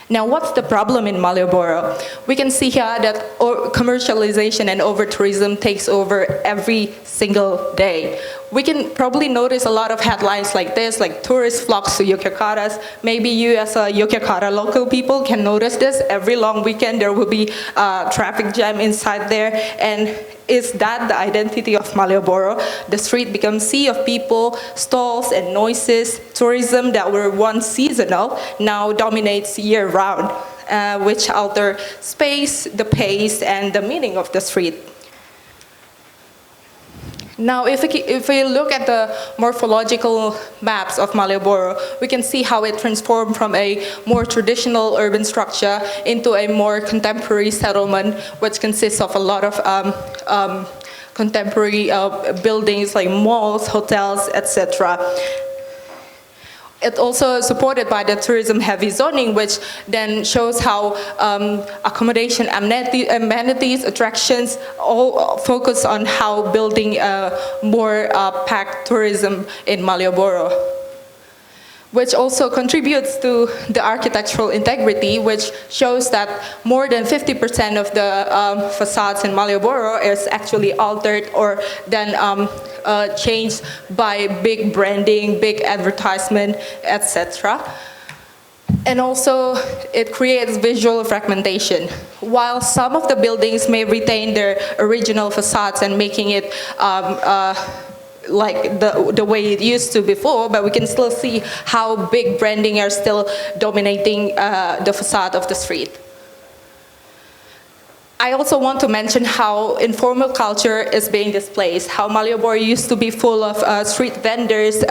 Now, what's the problem in Malioboro? We can see here that commercialization and over-tourism takes over every single day. We can probably notice a lot of headlines like this, like tourist flocks to Yogyakarta. Maybe you as a Yogyakarta local people can notice this. Every long weekend there will be a traffic jam inside there. And is that the identity of Malioboro? The street becomes a sea of people, stalls and noises. Tourism that were once seasonal now dominates year-round, which alter space, the pace, and the meaning of the street. Now, if we look at the morphological maps of Malioboro, we can see how it transformed from a more traditional urban structure into a more contemporary settlement, which consists of a lot of contemporary buildings like malls, hotels, etc. It's also supported by the tourism-heavy zoning, which then shows how accommodation, amenities, attractions, all focus on how building a more packed tourism in Malioboro, which also contributes to the architectural integrity, which shows that more than 50% of the facades in Malioboro is actually altered or then changed by big branding, big advertisement, etc. And also, it creates visual fragmentation. While some of the buildings may retain their original facades and making it like the way it used to before, but we can still see how big branding are still dominating the facade of the street. I also want to mention how informal culture is being displaced, how Malioboro used to be full of street vendors,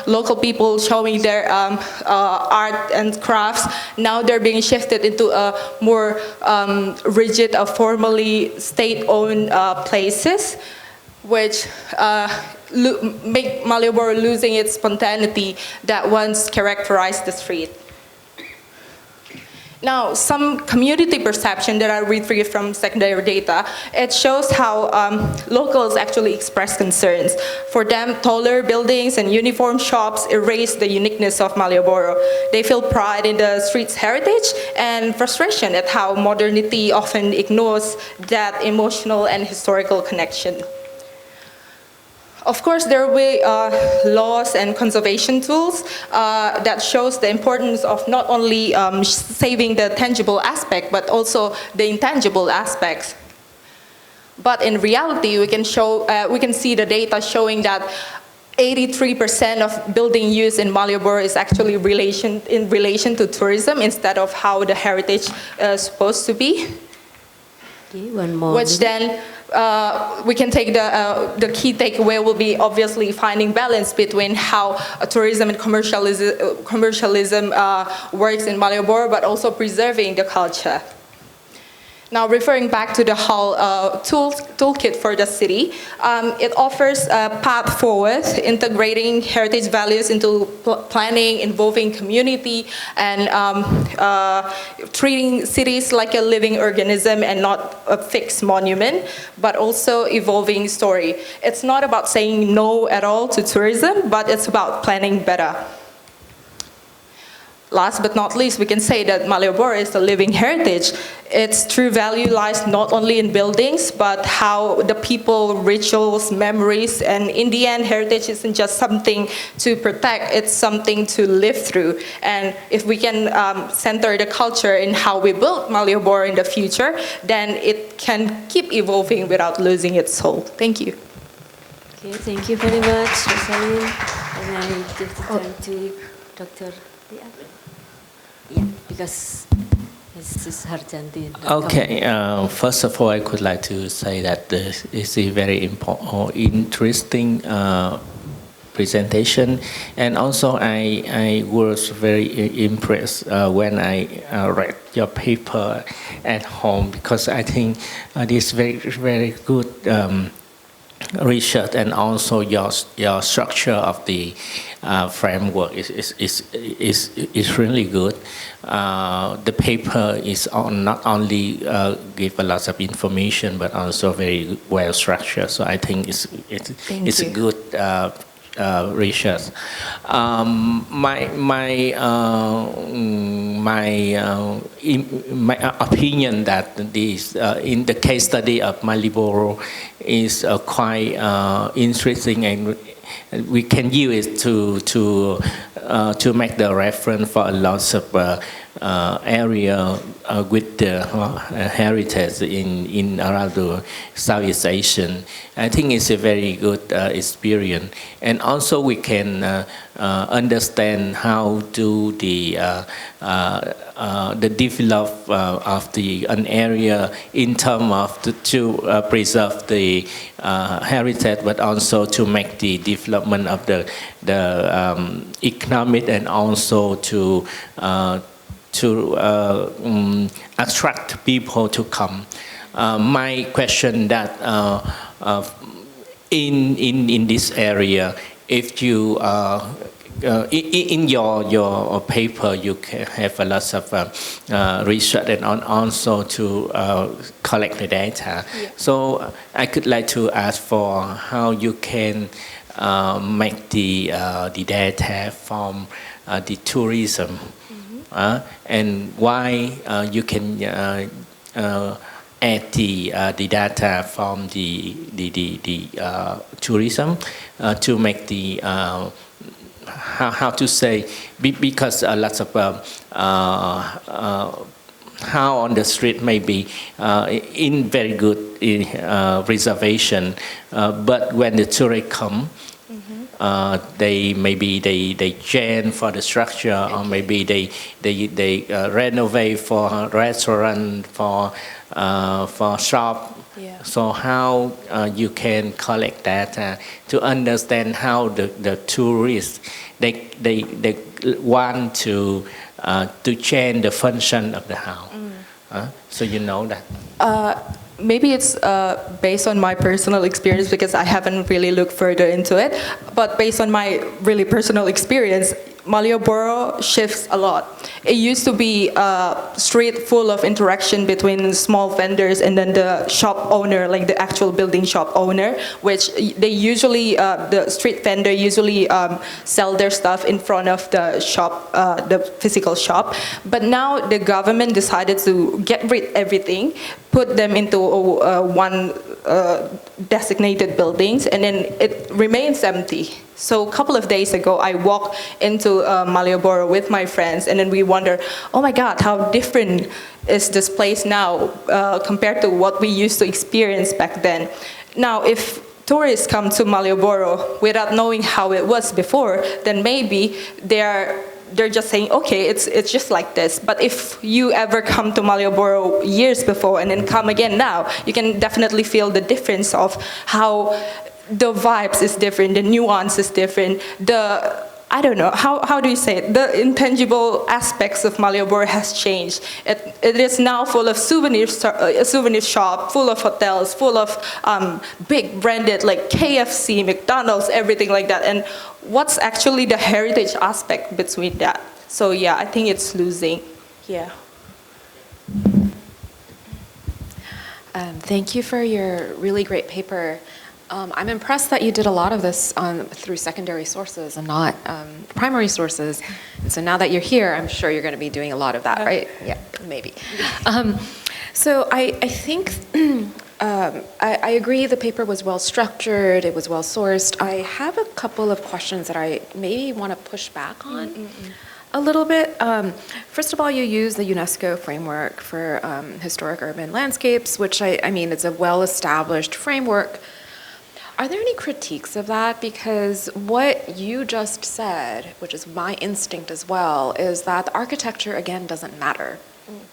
local people showing their art and crafts. Now they're being shifted into a more rigid, formally state-owned places, which make Malioboro losing its spontaneity that once characterized the street. Now, some community perception that I retrieved from secondary data, it shows how locals actually express concerns. For them, taller buildings and uniform shops erase the uniqueness of Malioboro. They feel pride in the street's heritage and frustration at how modernity often ignores that emotional and historical connection. Of course, there will be laws and conservation tools that shows the importance of not only saving the tangible aspect, but also the intangible aspects. But in reality, we can see the data showing that 83% of building use in Malioboro is actually in relation to tourism instead of how the heritage is supposed to be. Okay, one more. Which then we can take the key takeaway will be obviously finding balance between how tourism and commercialism works in Malioboro, but also preserving the culture. Now, referring back to the whole toolkit for the city, it offers a path forward, integrating heritage values into planning, involving community, and treating cities like a living organism and not a fixed monument, but also evolving story. It's not about saying no at all to tourism, but it's about planning better. Last but not least, we can say that Malioboro is a living heritage. Its true value lies not only in buildings, but how the people, rituals, memories, and in the end, heritage isn't just something to protect, it's something to live through. And if we can center the culture in how we build Malioboro in the future, then it can keep evolving without losing its soul. Thank you. Okay, thank you very much, Rosalind. And I give the time to Dr. Lia. Yeah, because this is Harjanti. Okay, first of all, I could like to say that this is a very important, interesting presentation, and also I was very impressed when I read your paper at home, because I think this very good research, and also your structure of the framework is really good. The paper is not only give a lot of information, but also very well structured. So I think it's a good research. My opinion that this in the case study of Marlboro is quite interesting, and we can use it to make the reference for a lot of area with the heritage in around the Southeast Asian. I think it's a very good experience, and also we can understand how do the develop of an area in terms of to preserve the heritage, but also to make the development of the economic, and also to attract people to come. My question that in this area, if you in your paper you can have a lot of research, and also to collect the data. Yeah. So I could like to ask for how you can make the data from the tourism. And why you can add the data from the tourism to make the how to say, because a lot of how on the street may be in very good reservation, but when the tourists come, they change for the structure, or maybe they renovate for restaurant, for shop. Yeah. So how you can collect data to understand how the tourists they want to change the function of the house. So you know that. Maybe it's based on my personal experience, because I haven't really looked further into it. But based on my really personal experience, Malioboro shifts a lot. It used to be a street full of interaction between small vendors and then the shop owner, like the actual building shop owner, which they usually, the street vendor usually sell their stuff in front of the shop, the physical shop. But now the government decided to get rid of everything, put them into one designated buildings, and then it remains empty. So a couple of days ago, I walked into Malioboro with my friends, and then we wonder, oh my God, how different is this place now compared to what we used to experience back then. Now, if tourists come to Malioboro without knowing how it was before, then maybe they're just saying, okay, it's just like this. But if you ever come to Malioboro years before and then come again now, you can definitely feel the difference of how the vibes is different, the nuance is different, I don't know, how do you say it? The intangible aspects of Malioboro has changed. It is now full of souvenir shop, full of hotels, full of big branded like KFC, McDonald's, everything like that. And what's actually the heritage aspect between that? So yeah, I think it's losing. Yeah. Thank you for your really great paper. I'm impressed that you did a lot of this through secondary sources and not primary sources. And so now that you're here, I'm sure you're going to be doing a lot of that, right? Yeah, maybe. So I think I agree the paper was well structured, it was well sourced. I have a couple of questions that I maybe want to push back on a little bit. First of all, you use the UNESCO framework for historic urban landscapes, which I mean, it's a well-established framework. Are there any critiques of that? Because what you just said, which is my instinct as well, is that the architecture, again, doesn't matter.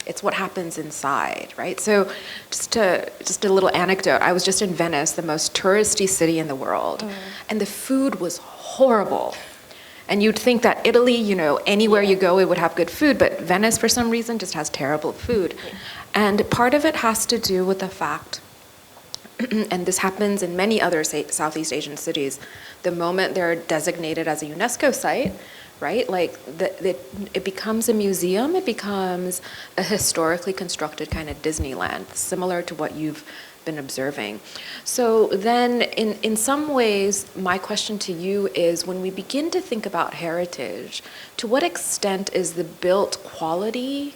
It's what happens inside, right? So just a little anecdote. I was just in Venice, the most touristy city in the world, and the food was horrible. And you'd think that Italy, you know, anywhere you go, it would have good food, but Venice, for some reason, just has terrible food. And part of it has to do with the fact, and this happens in many other Southeast Asian cities, the moment they're designated as a UNESCO site, right? Like it becomes a museum, it becomes a historically constructed kind of Disneyland, similar to what you've been observing. So then in some ways, my question to you is, when we begin to think about heritage, to what extent is the built quality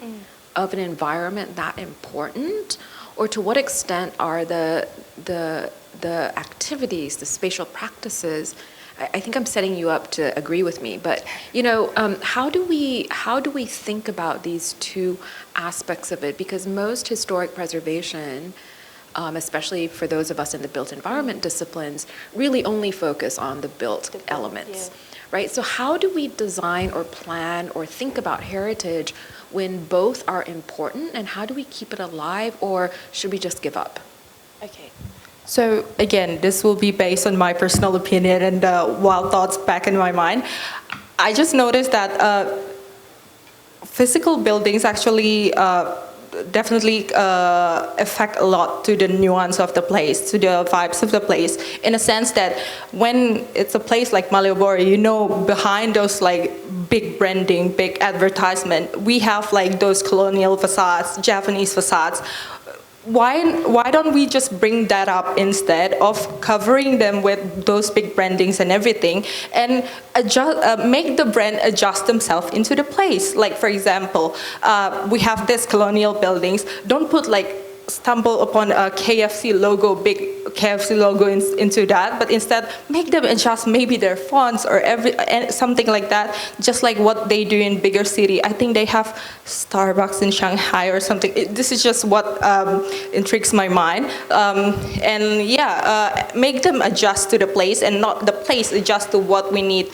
of an environment that important? Or to what extent are the activities, the spatial practices? I think I'm setting you up to agree with me, but you know, how do we think about these two aspects of it? Because most historic preservation, especially for those of us in the built environment disciplines, really only focus on the built elements, right? So how do we design or plan or think about heritage when both are important, and how do we keep it alive, or should we just give up? Okay. So again, this will be based on my personal opinion and wild thoughts back in my mind. I just noticed that physical buildings actually definitely affect a lot to the nuance of the place, to the vibes of the place, in a sense that when it's a place like Malioboro, you know, behind those like big branding, big advertisement, we have like those colonial facades, Japanese facades. Why don't we just bring that up instead of covering them with those big brandings and everything, and make the brand adjust themselves into the place? Like, for example, we have this colonial buildings. Don't put like stumble upon a KFC logo, big KFC logo into that, but instead make them adjust maybe their fonts or something like that, just like what they do in bigger city. I think they have Starbucks in Shanghai or something. This is just what intrigues my mind. And yeah, make them adjust to the place and not the place adjust to what we need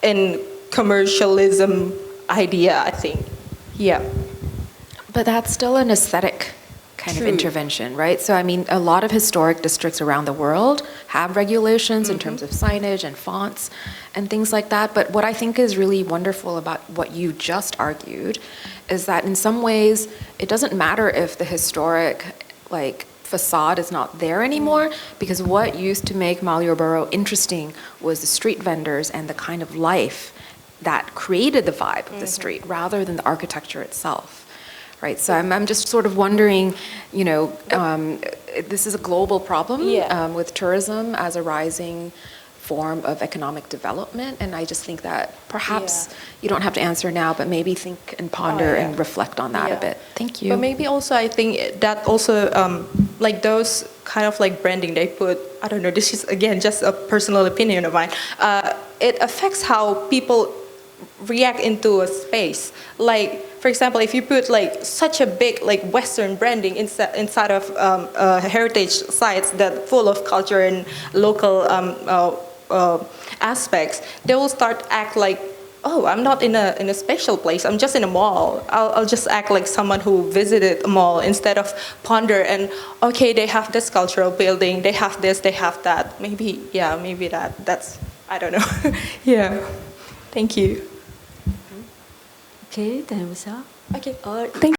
in commercialism idea, I think. Yeah. But that's still an aesthetic kind of intervention, right? So I mean, a lot of historic districts around the world have regulations in terms of signage and fonts and things like that. But what I think is really wonderful about what you just argued is that in some ways, it doesn't matter if the historic like facade is not there anymore, because what used to make Malioboro interesting was the street vendors and the kind of life that created the vibe of the street rather than the architecture itself. Right, so I'm just sort of wondering, you know, this is a global problem with tourism as a rising form of economic development, and I just think that perhaps you don't have to answer now, but maybe think and ponder and reflect on that a bit. Thank you. But maybe also I think that also, like those kind of like branding they put, I don't know, this is again just a personal opinion of mine, it affects how people react into a space. Like, for example, if you put like such a big like Western branding inside of heritage sites that full of culture and local aspects, they will start act like, oh, I'm not in a special place. I'm just in a mall. I'll just act like someone who visited a mall instead of ponder and okay, they have this cultural building, they have this, they have that. Maybe maybe that's I don't know. Yeah. Thank you. Okay, then we saw. Okay. Thank